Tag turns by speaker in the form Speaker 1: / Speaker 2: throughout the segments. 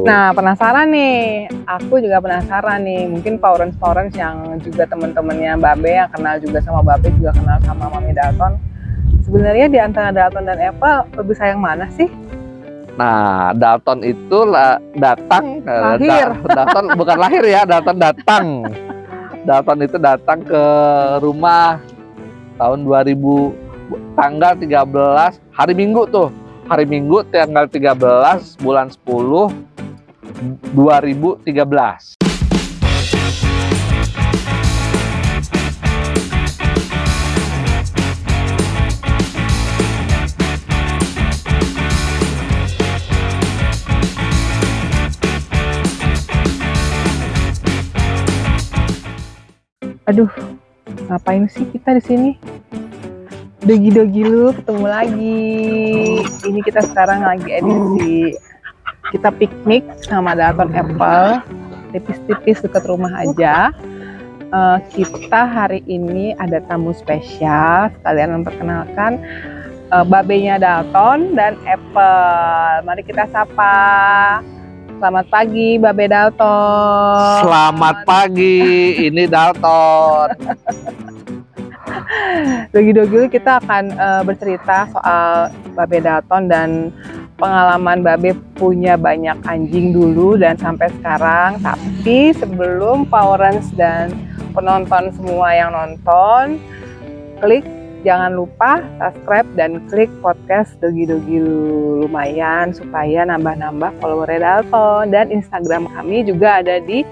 Speaker 1: Nah, penasaran nih, aku juga penasaran nih, mungkin Faurens yang juga temen-temennya Babe yang kenal juga sama Babe juga kenal sama Mami Dalton. Sebenarnya di antara Dalton dan Apple lebih sayang mana sih?
Speaker 2: Nah, Dalton itu datang
Speaker 1: Lahir.
Speaker 2: Dalton bukan lahir ya, Dalton datang. Dalton itu datang ke rumah tahun 2000 tanggal 13 hari Minggu tuh. Hari Minggu tanggal 13 bulan 10 2013.
Speaker 1: Aduh, ngapain sih kita di sini? Dogi-dogi lu ketemu lagi. Ini kita sekarang lagi edisi kita piknik sama Dalton Apple, tipis-tipis dekat rumah aja. Kita hari ini ada tamu spesial, sekalian memperkenalkan babenya Dalton dan Apple. Mari kita sapa. Selamat pagi, Babe Dalton.
Speaker 2: Selamat pagi, ini Dalton.
Speaker 1: Dogi-dogi kita akan bercerita soal Babe Dalton dan pengalaman Babe punya banyak anjing dulu dan sampai sekarang. Tapi sebelum Faurens dan penonton semua yang nonton, jangan lupa subscribe dan klik podcast Dogi-dogi lumayan supaya nambah-nambah follower Dalton, dan Instagram kami juga ada di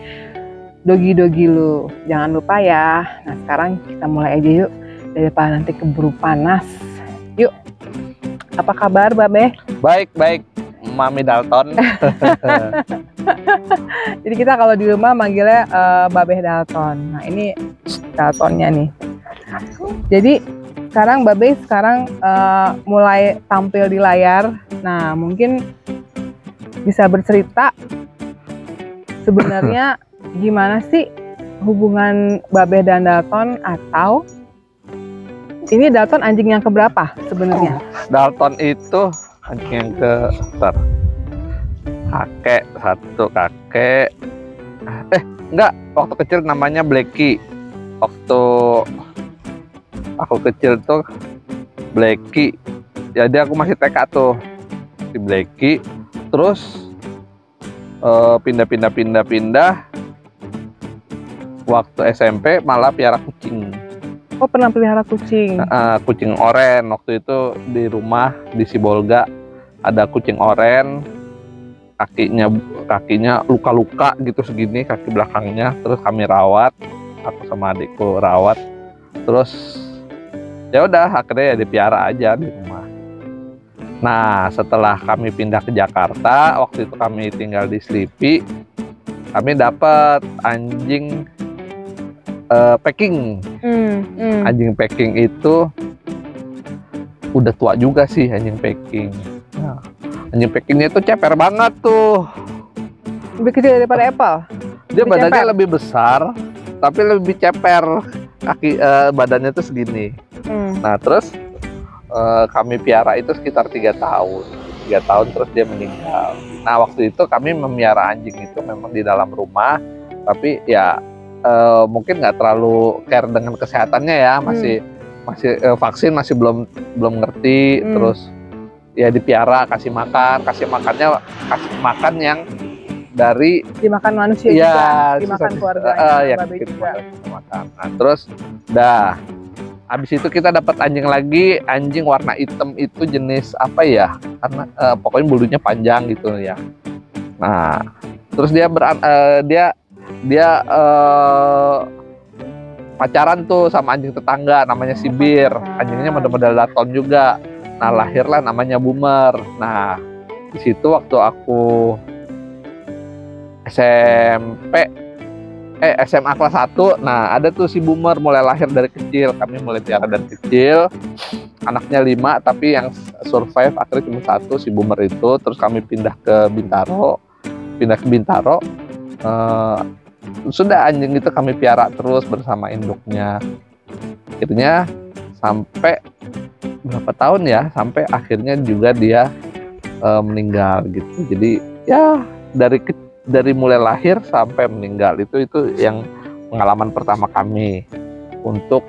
Speaker 1: Dogi-dogi lu. Jangan lupa ya. Nah, sekarang kita mulai aja yuk daripada nanti keburu panas. Yuk. Apa kabar, Babe?
Speaker 2: Baik, Mami Dalton.
Speaker 1: Jadi kita kalau di rumah manggilnya Babe Dalton. Nah, ini Daltonnya nih. Jadi sekarang Babe mulai tampil di layar. Nah, mungkin bisa bercerita sebenarnya gimana sih hubungan Babe dan Dalton, atau ini Dalton anjing yang keberapa sebenarnya?
Speaker 2: Dalton itu anjing yang kakek. Enggak, waktu kecil namanya Blacky. Waktu aku kecil tuh Blacky. Jadi aku masih TK tuh si Blacky. Terus pindah. Waktu SMP malah piara kucing.
Speaker 1: Oh, pernah pelihara kucing?
Speaker 2: Kucing oren. Waktu itu di rumah di Sibolga ada kucing oren. Kakinya luka-luka gitu segini, kaki belakangnya. Terus kami rawat, aku sama adikku rawat. Terus ya udah akhirnya ya dipiara aja di rumah. Nah, setelah kami pindah ke Jakarta, waktu itu kami tinggal di Slipi, kami dapat anjing packing. Anjing packing itu udah tua juga sih anjing packing. Nah, anjing packingnya itu ceper banget tuh.
Speaker 1: Lebih kecil daripada Apple?
Speaker 2: Dia badannya lebih besar, tapi lebih ceper. Badannya tuh segini. Nah, terus kami piara itu sekitar 3 tahun. 3 tahun terus dia meninggal. Nah, waktu itu kami memelihara anjing itu memang di dalam rumah, tapi ya mungkin nggak terlalu care dengan kesehatannya ya, masih vaksin masih belum ngerti. Terus ya dipiara, kasih makan yang dari
Speaker 1: dimakan manusia
Speaker 2: ya,
Speaker 1: juga, dimakan keluarganya,
Speaker 2: ya,
Speaker 1: Babe juga.
Speaker 2: Makan. Nah, terus habis itu kita dapat anjing lagi, anjing warna hitam itu jenis apa ya? Karena pokoknya bulunya panjang gitu ya. Nah, terus dia pacaran tuh sama anjing tetangga namanya Sibir. Anjingnya model-model Dalton juga. Nah, lahirlah namanya Boomer. Nah, di situ waktu aku SMA kelas 1, nah ada tuh si Boomer mulai lahir dari kecil. Kami mulai piara dari kecil. Anaknya 5, tapi yang survive akhirnya cuma 1, si Boomer itu. Terus kami pindah ke Bintaro. Sudah anjing itu kami piara terus bersama induknya. Akhirnya sampai berapa tahun ya, sampai akhirnya juga dia meninggal gitu. Jadi ya dari mulai lahir sampai meninggal. Itu yang pengalaman pertama kami untuk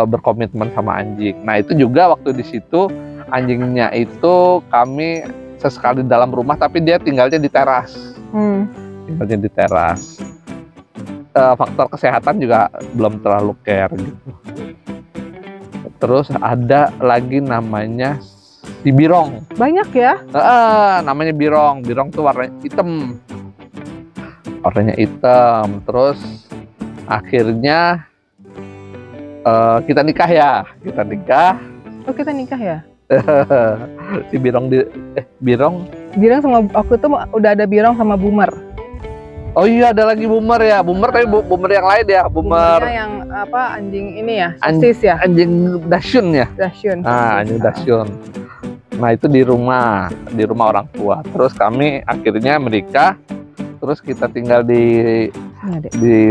Speaker 2: berkomitmen sama anjing. Nah itu juga waktu di situ anjingnya itu kami sesekali dalam rumah, tapi dia tinggalnya di teras. Tinggalnya di teras. Faktor kesehatan juga belum terlalu care gitu. Terus ada lagi namanya si Birong.
Speaker 1: Banyak ya?
Speaker 2: Namanya Birong. Birong tuh warnanya hitam. Warnanya hitam. Terus akhirnya kita nikah ya. Kita nikah.
Speaker 1: Oh kita nikah ya?
Speaker 2: Si Birong Birong
Speaker 1: sama aku tuh udah ada Birong sama Boomer.
Speaker 2: Oh iya ada lagi Boomer ya. Boomer tapi Boomer yang lain ya. Boomer
Speaker 1: yang apa, anjing ini ya, sosis ya,
Speaker 2: anjing Dachshund ya.
Speaker 1: Dachshund.
Speaker 2: Anjing Dachshund. Nah itu di rumah orang tua. Terus kami akhirnya menikah. Terus kita tinggal di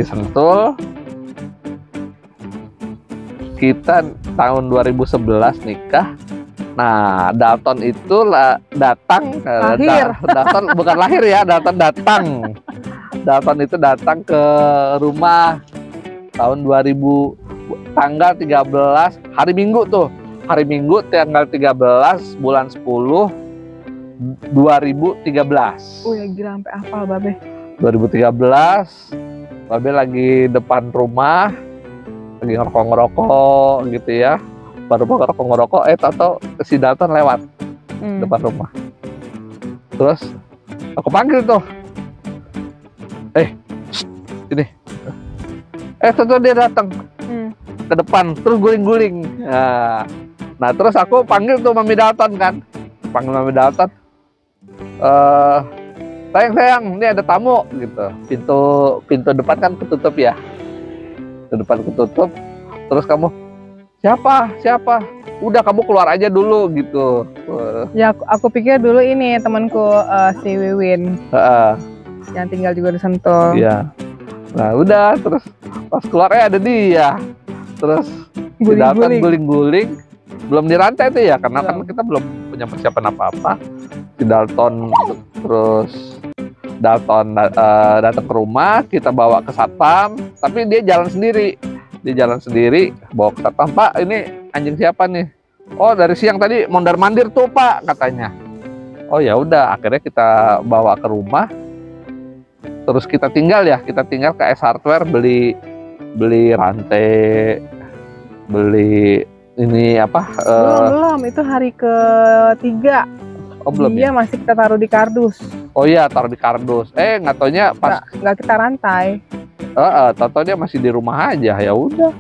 Speaker 2: Sentul. Kita tahun 2011 nikah. Nah, Dalton itu datang. Dalton bukan lahir ya, Dalton datang. Dalton itu datang ke rumah tahun 2000, tanggal 13, hari Minggu tuh. Hari Minggu tanggal 13 bulan 10 2013.
Speaker 1: Oh ya gila, sampai hafal Babe.
Speaker 2: 2013, Babe lagi depan rumah, lagi ngerokok gitu ya. Baru mau ngerokok, tahu si Dalton lewat depan rumah. Terus aku panggil tuh, sini. Tentu dia datang ke depan, terus guling-guling. Nah, terus aku panggil tuh Mami Dalton kan, panggil Mami Dalton. Sayang, ini ada tamu gitu. Pintu depan kan ketutup ya. Pintu depan ketutup. Terus kamu, siapa? Udah kamu keluar aja dulu gitu.
Speaker 1: Ya aku pikir dulu ini temanku si Wiwin. Yang tinggal juga di Sentul.
Speaker 2: Iya. Nah udah, terus pas keluarnya ada dia. Terus datang guling-guling. Belum dirantai tuh ya, karena kan kita belum punya persiapan apa-apa. Si Dalton datang ke rumah, kita bawa ke satpam, tapi dia jalan sendiri. Bawa ke satpam, Pak ini anjing siapa nih? Oh dari siang tadi mondar-mandir tuh Pak, katanya. Oh ya udah, akhirnya kita bawa ke rumah. Terus kita tinggal ke S Hardware, beli rantai, beli ini apa?
Speaker 1: Belum, itu hari ketiga.
Speaker 2: Oh belum.
Speaker 1: Dia masih kita taruh di kardus.
Speaker 2: Oh iya, taruh di kardus. Nggak taunya pas
Speaker 1: nggak kita rantai.
Speaker 2: Tahu dia masih di rumah aja. Ya udah.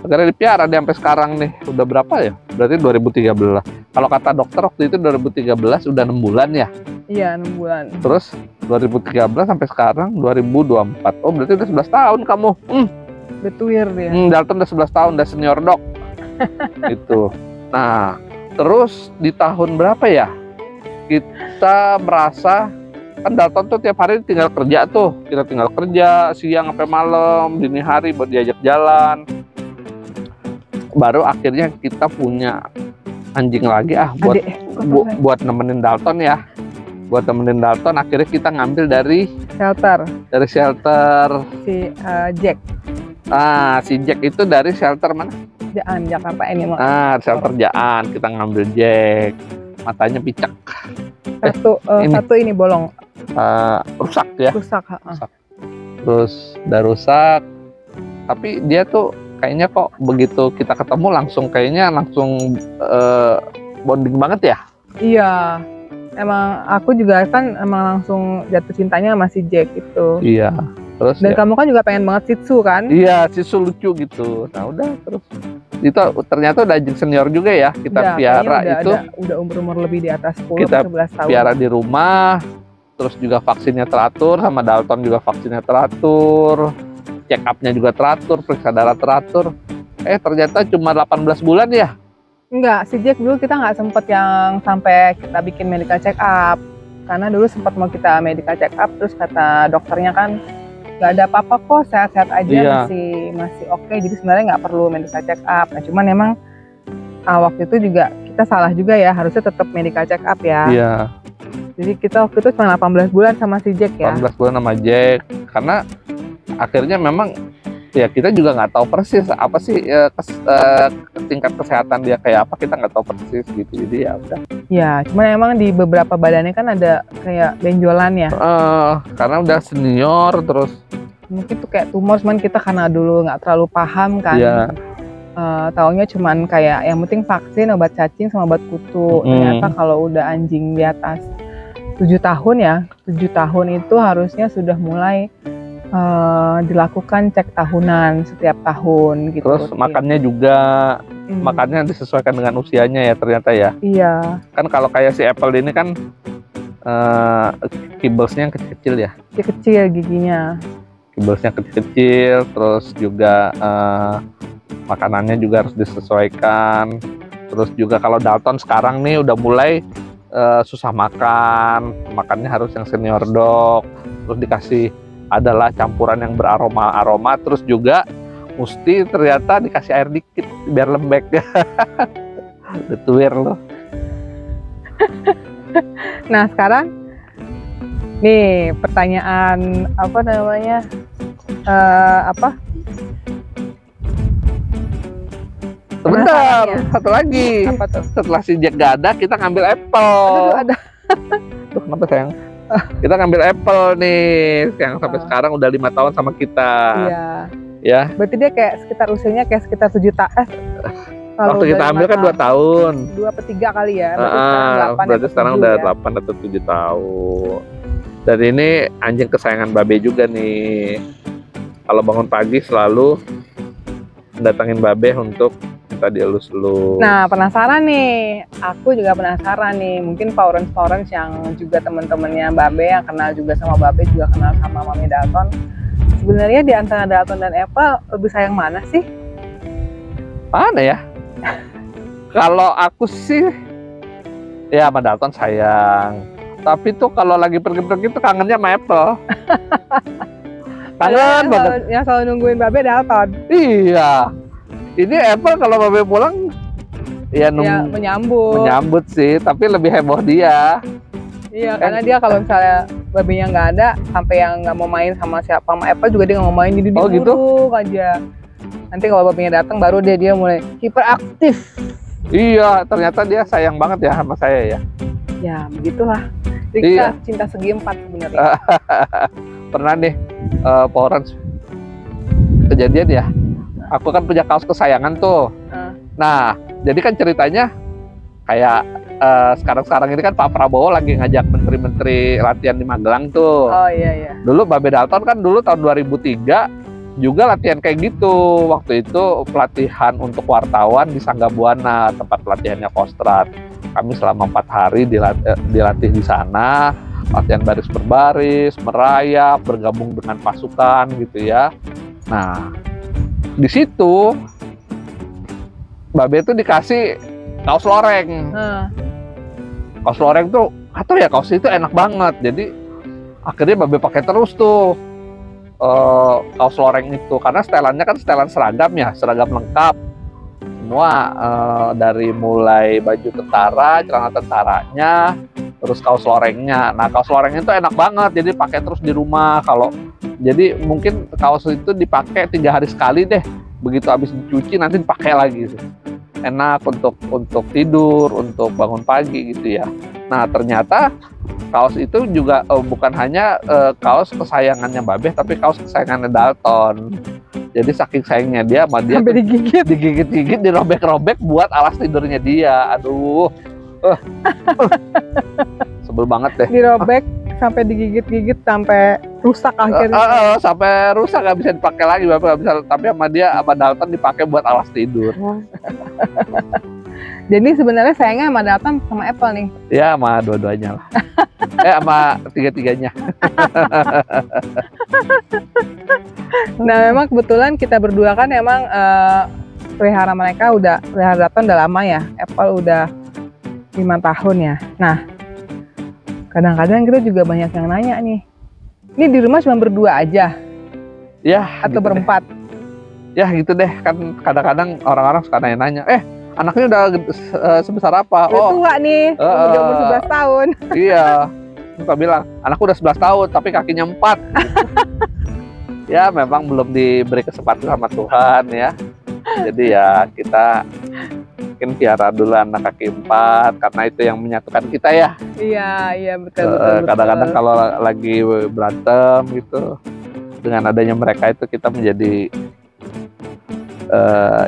Speaker 2: Akhirnya dipiara dia sampai sekarang nih. Udah berapa ya? Berarti 2013. Kalau kata dokter waktu itu 2013 udah 6 bulan ya?
Speaker 1: Iya, 6 bulan.
Speaker 2: Terus 2013 sampai sekarang 2024. Oh berarti udah 11 tahun kamu.
Speaker 1: Betuir dia.
Speaker 2: Dalton udah 11 tahun, udah senior dok. Gitu. Nah, terus di tahun berapa ya? Kita merasa kan Dalton tuh tiap hari tinggal kerja tuh. Kita tinggal kerja siang sampai malam, dini hari buat diajak jalan. Baru akhirnya kita punya anjing lagi buat nemenin Dalton ya. Buat nemenin Dalton akhirnya kita ngambil dari shelter
Speaker 1: si Jack.
Speaker 2: Si Jack itu dari shelter mana?
Speaker 1: Jakarta ini mah.
Speaker 2: Shelter Jaan, kita ngambil Jack. Matanya picak.
Speaker 1: Satu ini bolong.
Speaker 2: Rusak ya.
Speaker 1: Rusak.
Speaker 2: Terus udah rusak. Tapi dia tuh kayaknya kok begitu kita ketemu langsung bonding banget ya. Iya.
Speaker 1: Emang aku juga kan langsung jatuh cintanya sama si Jack itu.
Speaker 2: Iya. Terus
Speaker 1: dan kamu kan juga pengen banget Shih Tzu kan?
Speaker 2: Iya, Shih Tzu lucu gitu. Nah udah terus itu ternyata udah anjing senior juga ya kita piara itu.
Speaker 1: Udah umur lebih di atas 10
Speaker 2: kita
Speaker 1: 11 tahun.
Speaker 2: Piara di rumah, terus juga vaksinnya teratur, sama Dalton juga vaksinnya teratur, check up-nya juga teratur, periksa darah teratur. Ternyata cuma 18 bulan ya?
Speaker 1: Enggak, si Jack dulu kita nggak sempet yang sampai kita bikin medical check up. Karena dulu sempat mau kita medical check up, terus kata dokternya kan nggak ada apa-apa kok, sehat-sehat aja, masih oke. Jadi sebenarnya nggak perlu medical check up. Nah, cuman emang waktu itu juga kita salah juga ya, harusnya tetap medical check up ya.
Speaker 2: Iya.
Speaker 1: Jadi kita waktu itu cuma 18 bulan sama si Jack ya?
Speaker 2: 18 bulan sama Jack. Karena akhirnya memang ya kita juga nggak tahu persis apa sih tingkat kesehatan dia kayak apa, kita nggak tahu persis gitu. Jadi ya udah.
Speaker 1: Ya, cuman emang di beberapa badannya kan ada kayak benjolan ya?
Speaker 2: Karena udah senior terus.
Speaker 1: Mungkin tuh kayak tumor, cuman kita karena dulu nggak terlalu paham kan.
Speaker 2: Iya.
Speaker 1: Taunya cuman kayak yang penting vaksin, obat cacing sama obat kutu. Ternyata kalau udah anjing di atas 7 tahun ya, 7 tahun itu harusnya sudah mulai dilakukan cek tahunan setiap tahun gitu.
Speaker 2: Terus makannya juga makannya disesuaikan dengan usianya ya ternyata ya.
Speaker 1: Iya.
Speaker 2: Kan kalau kayak si Apple ini kan kibblesnya yang kecil-kecil ya.
Speaker 1: Kecil giginya.
Speaker 2: Kibblesnya kecil-kecil, terus juga makanannya juga harus disesuaikan. Terus juga kalau Dalton sekarang nih udah mulai susah makan, makannya harus yang senior dog. Terus dikasih adalah campuran yang beraroma-aroma, terus juga mesti ternyata dikasih air dikit biar lembek. Detuir loh.
Speaker 1: Nah sekarang nih pertanyaan apa namanya
Speaker 2: Sebentar, satu lagi.
Speaker 1: Apa tuh?
Speaker 2: Setelah si Jack gak ada, kita ngambil Apple.
Speaker 1: Aduh, ada.
Speaker 2: Tuh, kenapa sayang? Kita ngambil Apple nih, yang sampai sekarang udah 5 tahun sama kita.
Speaker 1: Iya.
Speaker 2: Ya.
Speaker 1: Berarti dia kayak sekitar usianya kayak sekitar 7 tahun.
Speaker 2: Waktu kita ambil kan 2 tahun.
Speaker 1: 2/3 kali ya.
Speaker 2: Berarti sekarang udah 8 atau 7 tahun. Dan ini anjing kesayangan Babe juga nih. Kalau bangun pagi selalu datangin Babe untuk minta dielus-elus.
Speaker 1: Nah penasaran nih, aku juga penasaran nih. Mungkin Paurens yang juga teman-temannya Babe yang kenal juga sama Babe juga kenal sama Mami Dalton. Sebenarnya di antara Dalton dan Apple lebih sayang mana sih?
Speaker 2: Mana ya? Kalau aku sih ya sama Dalton sayang. Tapi tuh kalau lagi pergi-pergi tuh kangennya sama Apple. Kangen banget.
Speaker 1: Yang selalu nungguin Babe Dalton.
Speaker 2: Iya. Ini Apple kalau Babe pulang ya menyambut sih, tapi lebih heboh dia.
Speaker 1: Iya, karena dia kalau misalnya Babenya nggak ada, sampai yang nggak mau main sama siapa sama Apple juga dia nggak mau main, jadi dia buruk aja. Nanti kalau Babenya datang baru dia mulai hiperaktif.
Speaker 2: Iya, ternyata dia sayang banget ya sama saya ya.
Speaker 1: Ya begitulah. Jadi kita cinta segi 4 sebenarnya.
Speaker 2: Pernah nih Paurens kejadian ya. Aku kan punya kaos kesayangan tuh. Nah, jadi kan ceritanya kayak sekarang ini kan Pak Prabowo lagi ngajak menteri-menteri latihan di Magelang tuh.
Speaker 1: Oh iya.
Speaker 2: Dulu Babe Dalton kan dulu tahun 2003 juga latihan kayak gitu. Waktu itu pelatihan untuk wartawan di Sangga Buana, tempat pelatihannya Kostrad. Kami selama 4 hari dilatih di sana, latihan baris berbaris, merayap, bergabung dengan pasukan gitu ya. Nah, di situ Babe tuh dikasih kaos loreng. Kaos loreng tuh atau ya kaos itu enak banget. Jadi akhirnya Babe pakai terus tuh kaos loreng itu karena setelannya kan setelan seragam ya, seragam lengkap. Semua dari mulai baju tentara, celana tentaranya, terus kaos lorengnya. Nah, kaos lorengnya itu enak banget, jadi pakai terus di rumah. Jadi mungkin kaos itu dipakai 3 hari sekali deh. Begitu habis dicuci nanti dipakai lagi. Enak untuk tidur, untuk bangun pagi gitu ya. Nah, ternyata kaos itu juga bukan hanya kaos kesayangannya Babe, tapi kaos kesayangannya Dalton. Jadi saking sayangnya dia sama dia
Speaker 1: sampai
Speaker 2: digigit-gigit, dirobek-robek buat alas tidurnya dia. Aduh. Sebel banget deh.
Speaker 1: Dirobek sampai digigit-gigit sampai rusak akhirnya.
Speaker 2: Sampai rusak nggak bisa dipakai lagi, Bapak nggak bisa. Tapi sama dia sama Dalton dipakai buat alas tidur.
Speaker 1: Jadi sebenarnya sayangnya sama Dalton sama Apple nih.
Speaker 2: Ya sama dua-duanya lah. Sama tiga-tiganya.
Speaker 1: Nah memang kebetulan kita berdua kan emang pelihara Dalton udah lama ya. Apple udah 5 tahun ya. Nah kadang-kadang kita juga banyak yang nanya nih. Ini di rumah cuma berdua aja?
Speaker 2: Ya.
Speaker 1: Atau
Speaker 2: gitu
Speaker 1: berempat?
Speaker 2: Deh. Ya gitu deh. Kan kadang-kadang orang-orang suka nanya, anaknya udah sebesar apa?
Speaker 1: Udah tua nih, udah umur 11 tahun.
Speaker 2: Iya. Muka bilang, anakku udah 11 tahun tapi kakinya 4. Ya memang belum diberi kesempatan sama Tuhan ya. Jadi ya kita mungkin piara dulu anak kaki 4 karena itu yang menyatukan kita ya.
Speaker 1: Iya betul.
Speaker 2: Kadang-kadang kalau lagi berantem gitu, dengan adanya mereka itu kita menjadi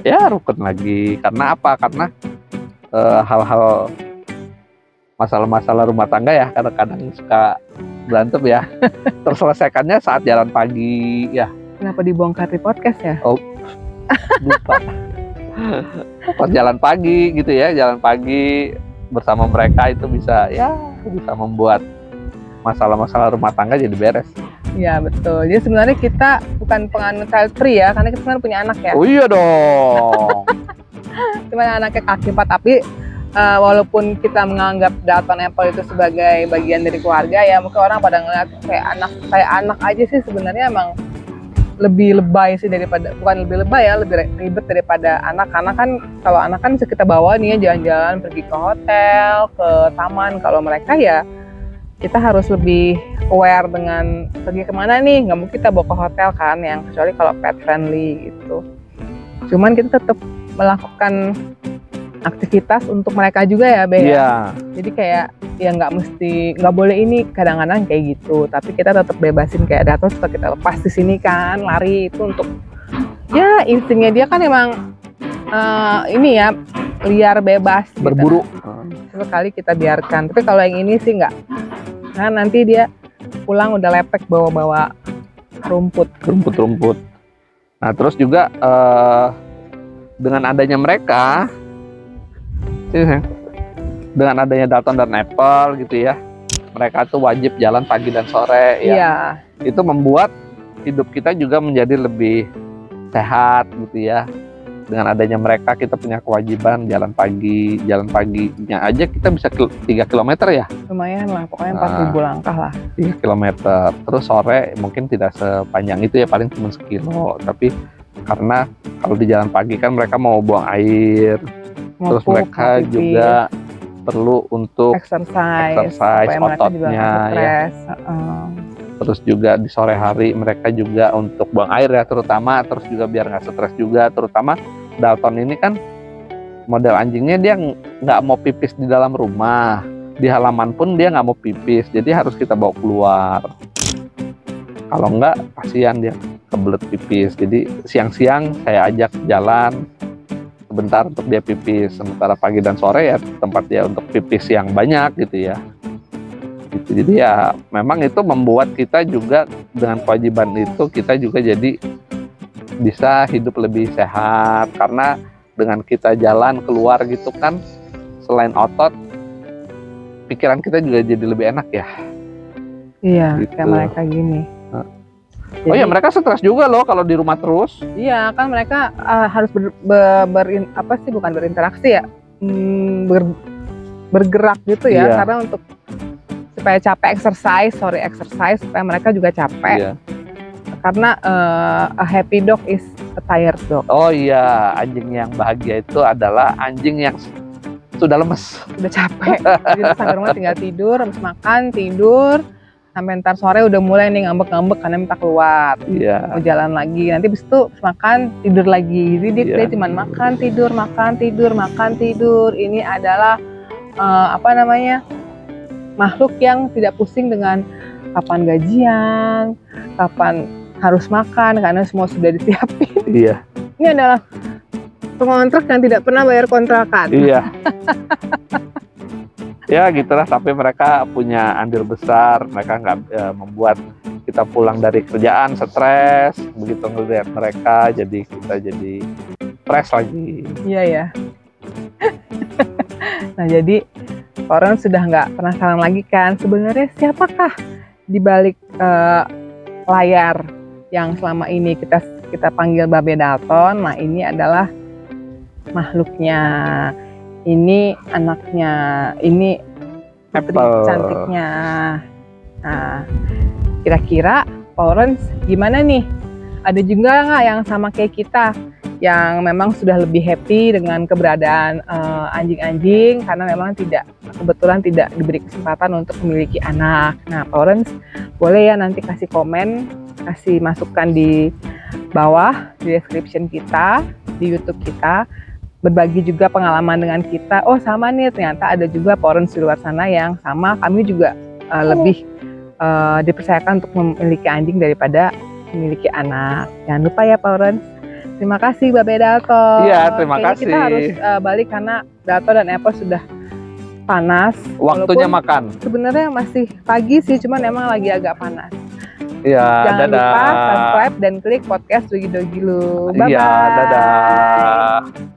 Speaker 2: ya rukun lagi. Karena apa? Karena hal-hal masalah-masalah rumah tangga ya kadang-kadang suka berantem ya. Terselesaikannya saat jalan pagi ya.
Speaker 1: Kenapa dibongkar di podcast ya?
Speaker 2: Oh, lupa. Pas jalan pagi gitu ya, jalan pagi bersama mereka itu bisa membuat masalah-masalah rumah tangga jadi beres.
Speaker 1: Iya betul. Jadi sebenarnya kita bukan penganut child free ya, karena kita sebenarnya punya anak ya.
Speaker 2: Oh iya dong.
Speaker 1: Cuman anaknya kaki 4, tapi walaupun kita menganggap Dalton Apple itu sebagai bagian dari keluarga ya, mungkin orang pada ngeliat kayak anak aja sih, sebenarnya emang lebih lebay sih daripada, bukan lebih lebay ya, lebih ribet daripada anak. Karena kan kalau anak kan bisa kita bawa nih ya jalan-jalan, pergi ke hotel, ke taman. Kalau mereka ya kita harus lebih aware dengan pergi kemana nih, nggak mungkin kita bawa ke hotel kan, yang kecuali kalau pet friendly gitu. Cuman kita tetap melakukan aktivitas untuk mereka juga ya, Be.
Speaker 2: Iya.
Speaker 1: Jadi kayak ya nggak boleh ini, kadang-kadang kayak gitu. Tapi kita tetap bebasin, kayak Dato suka kita lepas di sini kan, lari itu untuk ya instingnya dia kan emang ini ya, liar bebas
Speaker 2: Berburu.
Speaker 1: Gitu. Sekali kita biarkan. Tapi kalau yang ini sih nggak. Nah nanti dia pulang udah lepek bawa rumput. Nah terus juga dengan adanya mereka, dengan adanya Dalton dan Apple gitu ya, mereka tuh wajib jalan pagi dan sore ya. Iya.
Speaker 2: Itu membuat hidup kita juga menjadi lebih sehat gitu ya. Dengan adanya mereka kita punya kewajiban jalan paginya aja kita bisa 3 km ya.
Speaker 1: Lumayan lah, pokoknya 4.000 langkah lah.
Speaker 2: 3 km. Terus sore mungkin tidak sepanjang itu ya, paling cuma 1 kilo. Tapi karena kalau di jalan pagi kan mereka mau buang air, terus mereka juga perlu untuk exercise ototnya ya. Terus juga di sore hari mereka juga untuk buang air ya, terutama, terus juga biar nggak stres juga. Terutama Dalton ini kan model anjingnya, dia nggak mau pipis di dalam rumah, di halaman pun dia nggak mau pipis, jadi harus kita bawa keluar. Kalau nggak kasihan dia kebelet pipis. Jadi siang-siang saya ajak jalan sebentar untuk dia pipis, sementara pagi dan sore ya tempat dia untuk pipis yang banyak gitu ya. Gitu. Jadi ya memang itu membuat kita juga dengan kewajiban itu kita juga jadi bisa hidup lebih sehat, karena dengan kita jalan keluar gitu kan, selain otot, pikiran kita juga jadi lebih enak ya. Iya, gitu.
Speaker 1: Kayak mereka gini.
Speaker 2: Oh ya, mereka stres juga loh kalau di rumah terus.
Speaker 1: Iya kan, mereka harus bukan berinteraksi ya, bergerak gitu ya. Iya. Karena untuk supaya capek exercise supaya mereka juga capek. Iya. Karena a happy dog is a tired dog.
Speaker 2: Oh iya, anjing yang bahagia itu adalah anjing yang sudah lemes,
Speaker 1: udah capek. Jadi sampai rumah tinggal tidur, habis makan tidur, sampai ntar sore udah mulai nih ngambek-ngambek karena minta keluar. Iya. Mau jalan lagi, nanti habis itu makan tidur lagi. Jadi dia cuma makan tidur. Ini adalah makhluk yang tidak pusing dengan kapan gajian, kapan harus makan, karena semua sudah disiapin.
Speaker 2: Iya.
Speaker 1: Ini adalah pengontrak yang tidak pernah bayar kontrakan.
Speaker 2: Iya. Ya gitulah, tapi mereka punya andil besar. Mereka nggak membuat kita pulang dari kerjaan stres. Begitu ngelihat mereka, jadi kita jadi fresh lagi.
Speaker 1: Iya ya. Nah jadi orang sudah nggak penasaran lagi kan, sebenarnya siapakah di balik layar yang selama ini kita panggil Babe Dalton. Nah ini adalah makhluknya, ini anaknya, ini putri cantiknya. Nah kira-kira Lawrence gimana nih? Ada juga nggak yang sama kayak kita, yang memang sudah lebih happy dengan keberadaan anjing-anjing karena memang kebetulan tidak diberi kesempatan untuk memiliki anak. Nah, parents boleh ya nanti kasih komen, kasih masukan di bawah di description kita, di YouTube kita, berbagi juga pengalaman dengan kita. Oh sama nih, ternyata ada juga parents di luar sana yang sama, kami juga lebih dipercayakan untuk memiliki anjing daripada memiliki anak. Jangan lupa ya parents. Terima kasih Babe Dalton.
Speaker 2: Iya, terima kasih.
Speaker 1: Kita harus balik karena Dalton dan Apple sudah panas.
Speaker 2: Waktunya makan.
Speaker 1: Sebenarnya masih pagi sih, cuman emang lagi agak panas.
Speaker 2: Iya,
Speaker 1: Jangan
Speaker 2: dadah.
Speaker 1: lupa subscribe dan klik podcast Dogi Dogi lu. Bye-bye.
Speaker 2: Iya, dadah.